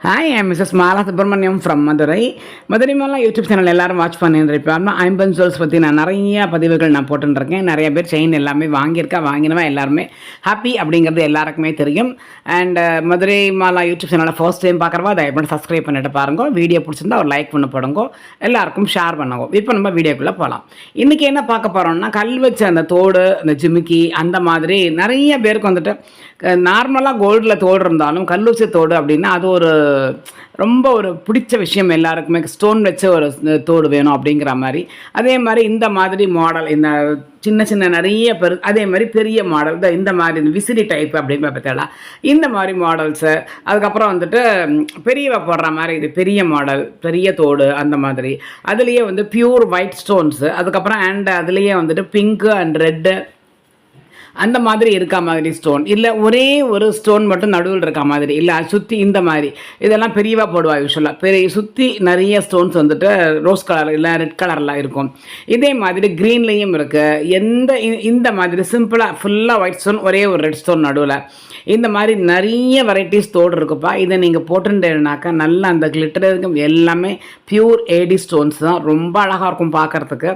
Hi I Mrs Mala Subramaniam from Madurai. Madurai Mala YouTube channel எல்லோரும் watch பண்ணியிருப்பேன். ஐம்பன் ஜுவல்ஸ் பற்றி நான் நிறைய பதிவுகள் நான் போட்டுருக்கேன். நிறைய பேர் செயின் எல்லாமே வாங்கினவா எல்லாருமே ஹாப்பி அப்படிங்கிறது எல்லாருக்குமே தெரியும். அண்ட் மதுரை மாலா யூடியூப் சேனலை ஃபர்ஸ்ட் டைம் பார்க்குறவா அதை எப்படி சப்ஸ்கிரைப் பண்ணிட்டு பாருங்க. வீடியோ பிடிச்சிருந்தா ஒரு லைக் பண்ண போடுங்க, எல்லாருக்கும் ஷேர் பண்ணுங்க. இப்போ நம்ம வீடியோக்குள்ளே போகலாம். இன்றைக்கி என்ன பார்க்க போகிறோம்னா, கல் வச்ச அந்த தோடு, அந்த ஜிமிக்கி, அந்த மாதிரி நிறைய பேருக்கு வந்துட்டு நார்மலாக கோல்டில் தோடு இருந்தாலும் கல் வச்ச தோடு அப்படின்னா அது ஒரு ரொம்ப ஒரு பிடிச்ச விஷயம் எல்லாருக்குமே. ஸ்டோன் வச்ச ஒரு தோடு வேணும் அப்படிங்கிற மாதிரி. அதே மாதிரி இந்த மாதிரி மாடல், இந்த சின்ன சின்ன நிறைய அதே மாதிரி பெரிய மாடல் இந்த மாதிரி இந்த விசிறி டைப் அப்படின்னு பார்த்தா இந்த மாதிரி மாடல்ஸு. அதுக்கப்புறம் வந்துட்டு பெரியவ போடுற மாதிரி இது பெரிய மாடல், பெரிய தோடு அந்த மாதிரி. அதுலேயே வந்து பியூர் ஒயிட் ஸ்டோன்ஸு, அதுக்கப்புறம் அண்ட் அதுலேயே வந்துட்டு பிங்க்கு அண்ட் ரெட்டு அந்த மாதிரி இருக்கா மாதிரி ஸ்டோன், இல்லை ஒரே ஒரு ஸ்டோன் மட்டும் நடுவில் இருக்கா மாதிரி, இல்லை சுற்றி இந்த மாதிரி. இதெல்லாம் பெரியவா போடுவா யூஸ்வலாக. பெரிய சுற்றி நிறைய ஸ்டோன்ஸ் வந்துட்டு ரோஸ் கலர் இல்லை ரெட் கலரில் இருக்கும். இதே மாதிரி க்ரீன்லேயும் இருக்குது. இந்த மாதிரி சிம்பிளாக ஃபுல்லாக ஒயிட் ஸ்டோன், ஒரே ஒரு ரெட் ஸ்டோன் நடுவில். இந்த மாதிரி நிறைய வெரைட்டிஸ் தோடு இருக்குப்பா. இதை நீங்கள் போட்டுட்டேனாக்கா நல்லா அந்த கிளிட்டர் இருக்கும். எல்லாமே பியூர் ஏடி ஸ்டோன்ஸ் தான். ரொம்ப அழகாக இருக்கும் பார்க்குறதுக்கு.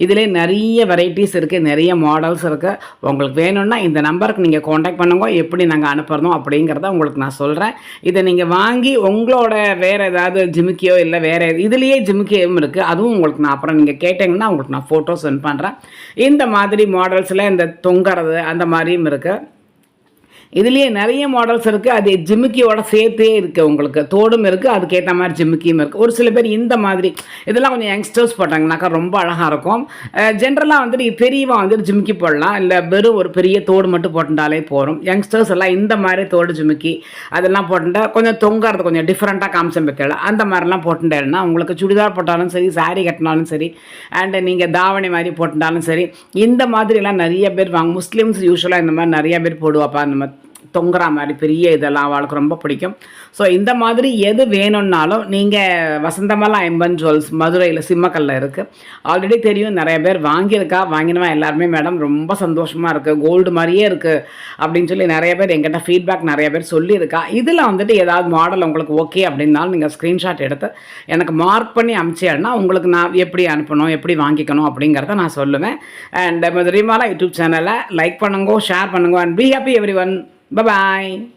இதிலே நிறைய வெரைட்டிஸ் இருக்குது, நிறைய மாடல்ஸ் இருக்குது. உங்களுக்கு வேணும்னா இந்த நம்பருக்கு நீங்கள் காண்டாக்ட் பண்ணுங்க. எப்படி நாங்கள் அனுப்புறோம் அப்படிங்கிறத உங்களுக்கு நான் சொல்கிறேன். இதை நீங்கள் வாங்கி உங்களோட வேறு ஏதாவது ஜிமிக்கியோ இல்லை வேறு இதுலேயே ஜிமிக்கியும் இருக்குது, அதுவும் உங்களுக்கு நான் அப்புறம் நீங்கள் கேட்டிங்கன்னா உங்களுக்கு நான் ஃபோட்டோ சென்ட் பண்ணுறேன். இந்த மாதிரி மாடல்ஸில் இந்த தொங்குறது அந்த மாதிரியும் இருக்குது. இதுலேயே நிறைய மாடல்ஸ் இருக்குது. அது ஜிமிக்கியோட சேர்த்தே இருக்குது. உங்களுக்கு தோடும் இருக்குது, அதுக்கேற்ற மாதிரி ஜிமிக்கியும் இருக்குது. ஒரு சில பேர் இந்த மாதிரி இதெல்லாம் கொஞ்சம் யங்ஸ்டர்ஸ் போட்டாங்கனாக்கா ரொம்ப அழகாக இருக்கும். ஜென்ரலாக வந்துட்டு பெரியவா வந்துட்டு ஜிமிக்கி போடலாம், இல்லை வெறும் ஒரு பெரிய தோடு மட்டும் போட்டுட்டாலே போகிறோம். யங்ஸ்டர்ஸ் எல்லாம் இந்த மாதிரி தோடு ஜிமிக்கி அதெல்லாம் போட்டுட்டா கொஞ்சம் தொங்குறது கொஞ்சம் டிஃப்ரெண்ட்டாக காமிச்சம் பற்றியல அந்த மாதிரிலாம் போட்டுட்டேன்னா உங்களுக்கு சுடிதார் போட்டாலும் சரி, சாரீ கட்டினாலும் சரி, அண்டு நீங்கள் தாவணி மாதிரி போட்டுட்டாலும் சரி, இந்த மாதிரிலாம் நிறைய பேர் வாங்க. முஸ்லீம்ஸ் யூஸ்வலாக இந்த மாதிரி நிறைய பேர் போடுவாப்பா. அந்த மாதிரி தொங்குற மாதிரி பெரிய இதெல்லாம் அவளுக்கு ரொம்ப பிடிக்கும். ஸோ இந்த மாதிரி எது வேணும்னாலும் நீங்கள் வசந்தமாலா ஐம்பன் ஜுவல்ஸ் மதுரையில் சிம்மக்கல்ல இருக்குது. ஆல்ரெடி தெரியும், நிறைய பேர் வாங்கினவன் எல்லாருமே மேடம் ரொம்ப சந்தோஷமாக இருக்குது, கோல்டு மாதிரியே இருக்குது அப்படின்னு சொல்லி நிறைய பேர் எங்கிட்ட ஃபீட்பேக் நிறைய பேர் சொல்லியிருக்கா. இதில் வந்துட்டு ஏதாவது மாடல் உங்களுக்கு ஓகே அப்படின்னாலும் நீங்கள் ஸ்க்ரீன்ஷாட் எடுத்து எனக்கு மார்க் பண்ணி அனுப்பிச்சேன்னா உங்களுக்கு நான் எப்படி அனுப்பணும், எப்படி வாங்கிக்கணும் அப்படிங்கிறத நான் சொல்லுவேன். அண்ட் மதுரை மாலா யூடியூப் சேனலை லைக் பண்ணுங்க, ஷேர் பண்ணுங்க. And be happy every one. Bye-bye.